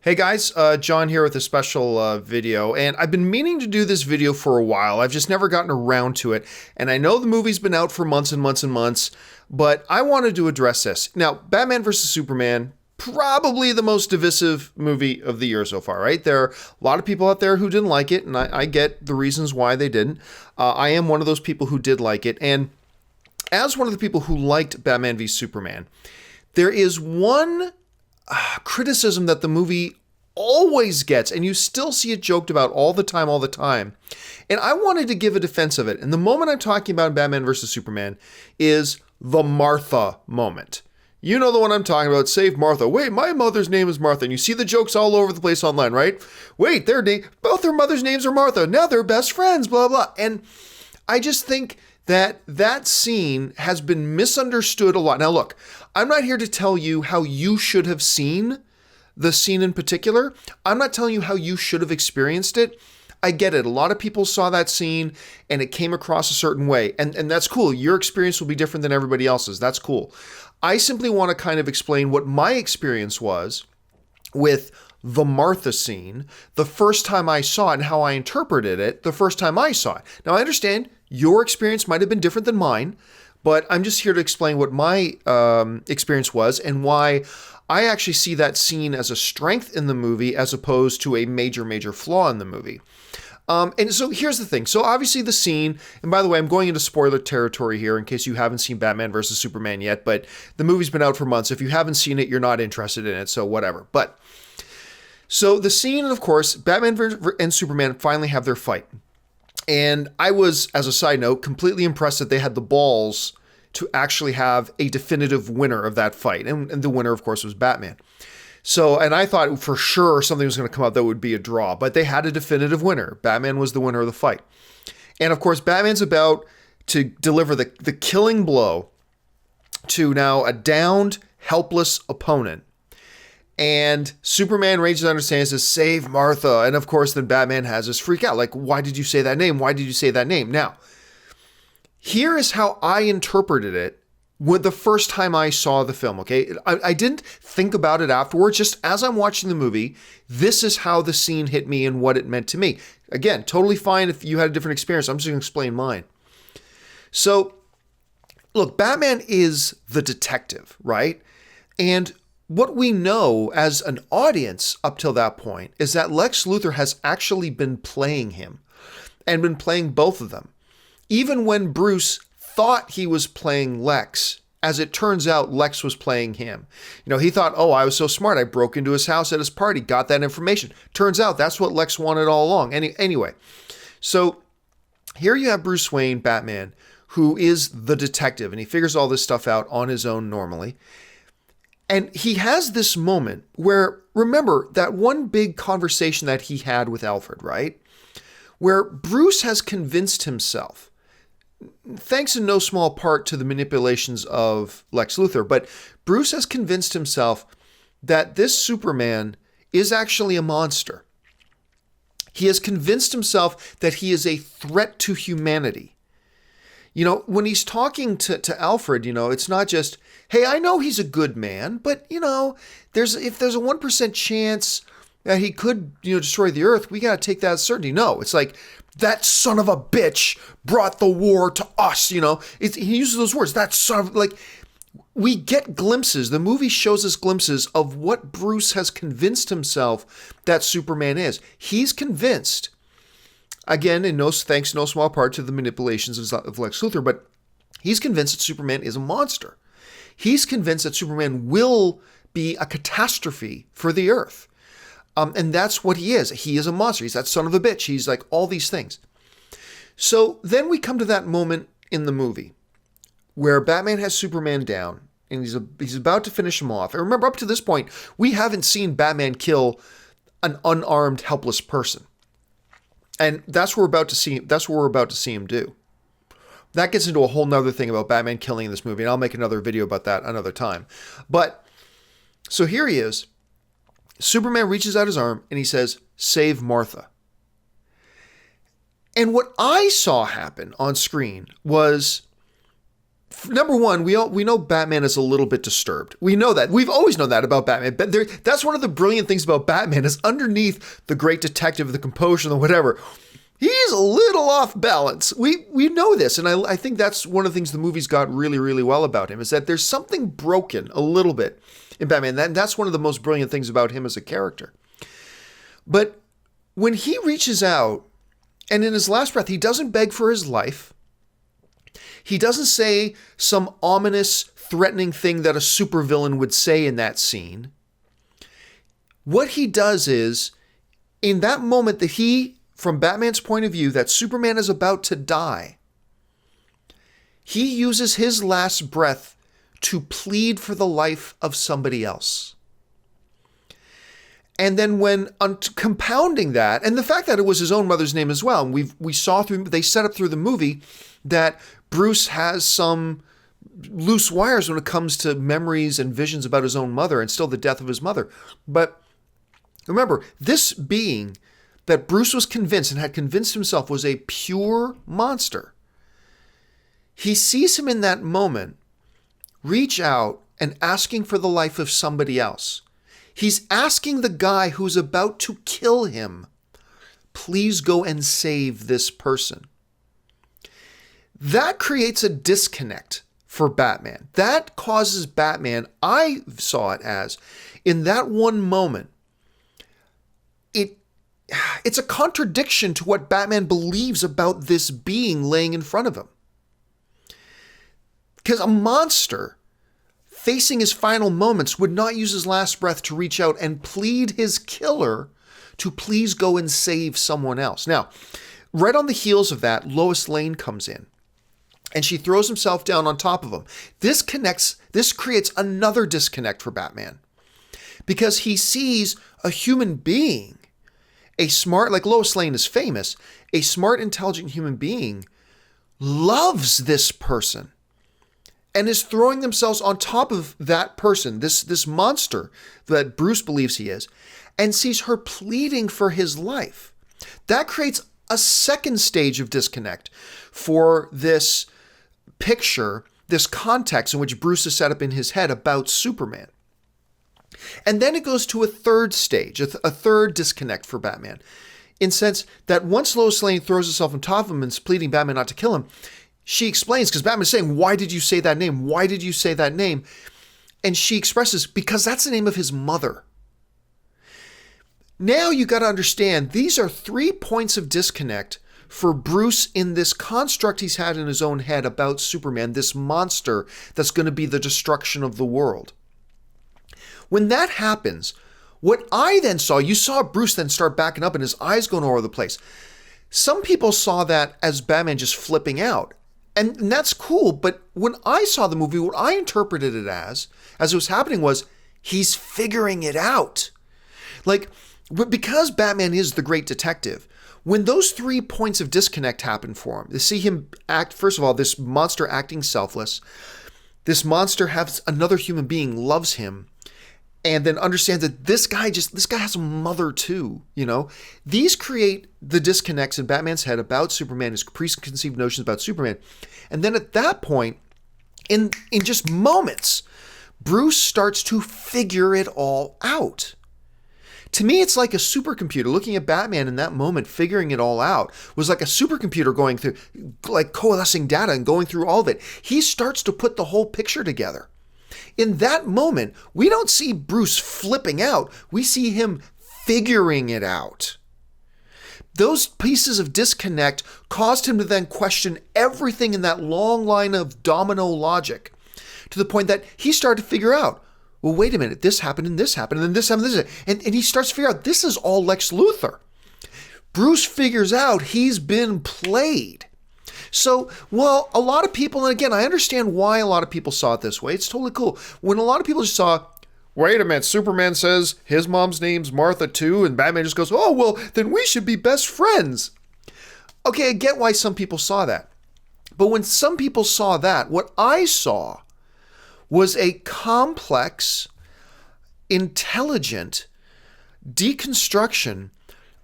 Hey guys, John here with a special video, and I've been meaning to do this video for a while. I've just never gotten around to it, and I know the movie's been out for months and months and months, but I wanted to address this. Now, Batman vs. Superman, probably the most divisive movie of the year so far, right? There are a lot of people out there who didn't like it, and I get the reasons why they didn't. I am one of those people who did like it, and as one of the people who liked Batman v Superman, there is one criticism that the movie always gets, and you still see it joked about all the time. And I wanted to give a defense of it. And the moment I'm talking about in Batman vs. Superman is the Martha moment. You know the one I'm talking about. Save Martha. Wait, my mother's name is Martha. And you see the jokes all over the place online, right? Wait, both their mother's names are Martha. Now they're best friends, blah, blah. And I just think that scene has been misunderstood a lot. Now, look, I'm not here to tell you how you should have seen the scene in particular. I'm not telling you how you should have experienced it. I get it. A lot of people saw that scene and it came across a certain way. And that's cool. Your experience will be different than everybody else's. That's cool. I simply want to kind of explain what my experience was with the Martha scene the first time I saw it and how I interpreted it the first time I saw it. Now, I understand your experience might have been different than mine, but I'm just here to explain what my experience was and why I actually see that scene as a strength in the movie as opposed to a major flaw in the movie. And so here's the thing. So obviously the scene, and by the way, I'm going into spoiler territory here in case you haven't seen Batman vs. Superman yet, but the movie's been out for months. If you haven't seen it, you're not interested in it, so whatever. But so the scene, of course, Batman and Superman finally have their fight. And I was, as a side note, completely impressed that they had the balls to actually have a definitive winner of that fight. And the winner, of course, was Batman. So, and I thought for sure something was going to come out that would be a draw, but they had a definitive winner. Batman was the winner of the fight. And of course, Batman's about to deliver the killing blow to now a downed, helpless opponent. And Superman rages out and says, save Martha. And of course, then Batman has this freak out. Like, why did you say that name? Why did you say that name? Now, here is how I interpreted it with the first time I saw the film, okay? I didn't think about it afterwards. Just as I'm watching the movie, this is how the scene hit me and what it meant to me. Again, totally fine if you had a different experience. I'm just going to explain mine. So, look, Batman is the detective, right? And what we know as an audience up till that point is that Lex Luthor has actually been playing him and been playing both of them. Even when Bruce thought he was playing Lex, as it turns out, Lex was playing him. You know, he thought, oh, I was so smart. I broke into his house at his party, got that information. Turns out that's what Lex wanted all along. Anyway, so here you have Bruce Wayne, Batman, who is the detective, and he figures all this stuff out on his own normally. And he has this moment where, remember, that one big conversation that he had with Alfred, right? Where Bruce has convinced himself, thanks in no small part to the manipulations of Lex Luthor, but Bruce has convinced himself that this Superman is actually a monster. He has convinced himself that he is a threat to humanity. You know, when he's talking to Alfred, you know, it's not just, hey, I know he's a good man, but, you know, if there's a 1% chance that he could, you know, destroy the earth, we got to take that as certainty. No, it's like, that son of a bitch brought the war to us, you know. He uses those words, that son of, like, we get glimpses. The movie shows us glimpses of what Bruce has convinced himself that Superman is. He's convinced, again, thanks in no small part to the manipulations of Lex Luthor, but he's convinced that Superman is a monster. He's convinced that Superman will be a catastrophe for the earth. And that's what he is. He is a monster. He's that son of a bitch. He's like all these things. So then we come to that moment in the movie where Batman has Superman down and he's about to finish him off. And remember, up to this point, we haven't seen Batman kill an unarmed, helpless person. And that's what we're about to see. That's what we're about to see him do. That gets into a whole nother thing about Batman killing in this movie, and I'll make another video about that another time. But so here he is. Superman reaches out his arm and he says, save Martha. And what I saw happen on screen was Number one, we know Batman is a little bit disturbed. We know that. We've always known that about Batman. But that's one of the brilliant things about Batman is underneath the great detective, the composure, the whatever, he's a little off balance. We know this, and I think that's one of the things the movies got really, really well about him, is that there's something broken a little bit in Batman. That's one of the most brilliant things about him as a character. But when he reaches out, and in his last breath, he doesn't beg for his life. He doesn't say some ominous, threatening thing that a supervillain would say in that scene. What he does is, in that moment that from Batman's point of view, that Superman is about to die, he uses his last breath to plead for the life of somebody else. And then when compounding that, and the fact that it was his own mother's name as well, and they set up through the movie that Bruce has some loose wires when it comes to memories and visions about his own mother and still the death of his mother. But remember, this being that Bruce was convinced and had convinced himself was a pure monster, he sees him in that moment reach out and asking for the life of somebody else. He's asking the guy who's about to kill him, please go and save this person. That creates a disconnect for Batman. That causes Batman, I saw it as, in that one moment, it's a contradiction to what Batman believes about this being laying in front of him. Because a monster facing his final moments would not use his last breath to reach out and plead his killer to please go and save someone else. Now, right on the heels of that, Lois Lane comes in and she throws herself down on top of him. This creates another disconnect for Batman because he sees a human being, like Lois Lane is famous, a smart, intelligent human being loves this person and is throwing themselves on top of that person, this monster that Bruce believes he is, and sees her pleading for his life. That creates a second stage of disconnect for this picture, this context in which Bruce is set up in his head about Superman. And then it goes to a third stage, a third disconnect for Batman, in the sense that once Lois Lane throws herself on top of him and is pleading Batman not to kill him, she explains, because Batman's saying, why did you say that name? Why did you say that name? And she expresses, because that's the name of his mother. Now you got to understand, these are 3 points of disconnect for Bruce in this construct he's had in his own head about Superman, this monster that's going to be the destruction of the world. When that happens, what I then saw, you saw Bruce then start backing up and his eyes going all over the place. Some people saw that as Batman just flipping out. And that's cool, but when I saw the movie, what I interpreted it as it was happening was, he's figuring it out. Like, because Batman is the great detective, when those 3 points of disconnect happen for him, to see him act, first of all, this monster acting selfless, this monster has another human being loves him, and then understands that this guy has a mother too, you know? These create the disconnects in Batman's head about Superman, his preconceived notions about Superman. And then at that point, in just moments, Bruce starts to figure it all out. To me, it's like a supercomputer. Looking at Batman in that moment, figuring it all out, was like a supercomputer going through, like coalescing data and going through all of it. He starts to put the whole picture together. In that moment, we don't see Bruce flipping out. We see him figuring it out. Those pieces of disconnect caused him to then question everything in that long line of domino logic, to the point that he started to figure out, well, wait a minute, this happened and this happened and then this happened and this happened. And he starts to figure out, this is all Lex Luthor. Bruce figures out he's been played. So, well, a lot of people, and again, I understand why a lot of people saw it this way. It's totally cool. When a lot of people just saw, wait a minute, Superman says his mom's name's Martha too, and Batman just goes, oh, well, then we should be best friends. Okay, I get why some people saw that. But when some people saw that, what I saw was a complex, intelligent deconstruction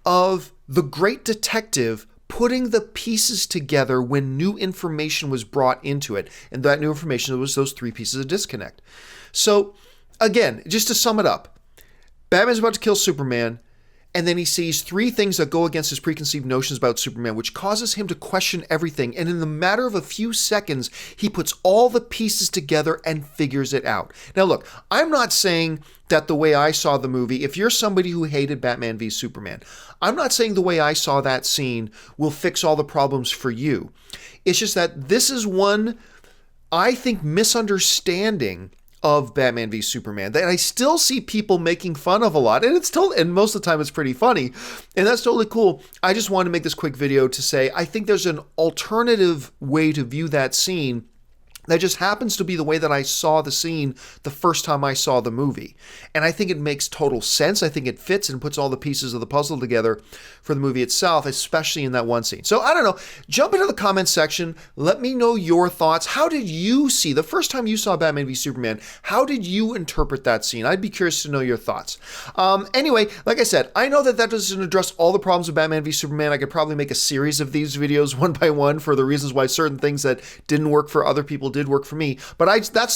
of the great detective putting the pieces together when new information was brought into it. And that new information was those three pieces of disconnect. So again, just to sum it up, Batman's about to kill Superman, and then he sees three things that go against his preconceived notions about Superman, which causes him to question everything. And in the matter of a few seconds, he puts all the pieces together and figures it out. Now, look, I'm not saying that the way I saw the movie, if you're somebody who hated Batman v Superman, I'm not saying the way I saw that scene will fix all the problems for you. It's just that this is one, I think, misunderstanding of Batman v Superman that I still see people making fun of a lot, and most of the time it's pretty funny, and that's totally cool. I just wanted to make this quick video to say I think there's an alternative way to view that scene that just happens to be the way that I saw the scene the first time I saw the movie. And I think it makes total sense. I think it fits and puts all the pieces of the puzzle together for the movie itself, especially in that one scene. So I don't know, jump into the comments section. Let me know your thoughts. How did you see, the first time you saw Batman v Superman, how did you interpret that scene? I'd be curious to know your thoughts. Anyway, like I said, I know that doesn't address all the problems of Batman v Superman. I could probably make a series of these videos one by one for the reasons why certain things that didn't work for other people did work for me, but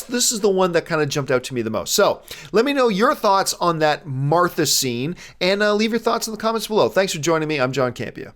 this is the one that kind of jumped out to me the most. So let me know your thoughts on that Martha scene, and leave your thoughts in the comments below. Thanks for joining me. I'm John Campea.